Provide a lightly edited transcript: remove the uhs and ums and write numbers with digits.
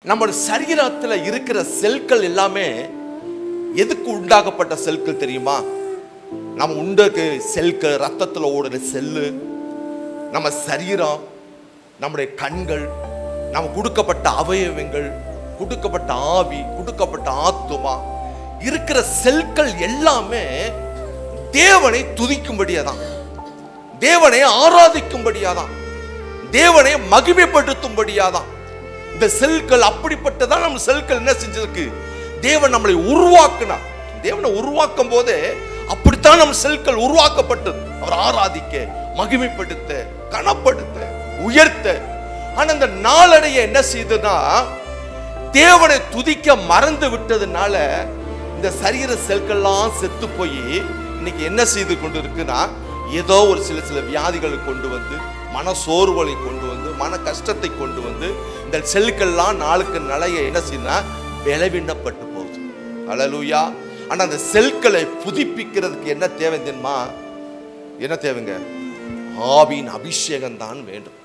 நம்ம சரீரத்தில் இருக்கிற செல்கள் எல்லாமே எதுக்கு உண்டாகப்பட்ட செல்கள் தெரியுமா? நம்ம உண்டக்கு செல்கள், ரத்தத்தில் ஓடுற செல்லு, நம்ம சரீரம், நம்முடைய கண்கள், நம்ம கொடுக்கப்பட்ட அவயவங்கள், கொடுக்கப்பட்ட ஆவி, கொடுக்கப்பட்ட ஆத்துமா, இருக்கிற செல்கள் எல்லாமே தேவனை துதிக்கும்படியாதான், தேவனை ஆராதிக்கும்படியாதான், தேவனை மகிமைப்படுத்தும்படியாதான். இந்த செல்கள் அப்படிப்பட்டதான். நம்ம செல்கள் என்ன செஞ்சிருக்கு? தேவன் நம்மளை உருவாக்கினார். தேவனை உருவாக்கும் போதே அப்படித்தான் நம்ம செல்கள் உருவாக்கப்பட்டது. அவர் ஆராதிக்க, மகிமைப்படுத்த, கனப்படுத்த, உயர்த்த. ஆனா இந்த நாளடைய என்ன செய்ததுன்னா, தேவனை துதிக்க மறந்து விட்டதுனால இந்த சரீர செல்கள்லாம் செத்து போய் இன்னைக்கு என்ன செய்து கொண்டு இருக்குன்னா, ஏதோ ஒரு சில வியாதிகளை கொண்டு வந்து, மன சோர்வுகளை கொண்டு வந்து, மன கஷ்டத்தை கொண்டு வந்து இந்த செல்கள்லாம் நாளுக்கு நாளைய என்ன செய்யணும்னா பலவீனப்பட்டு போகுது. அல்லேலூயா. ஆனா அந்த செல்களை புதுப்பிக்கிறதுக்கு என்ன தேவை தெரியுமா? என்ன தேவைங்க? ஆவியின் அபிஷேகம் தான் வேண்டும்.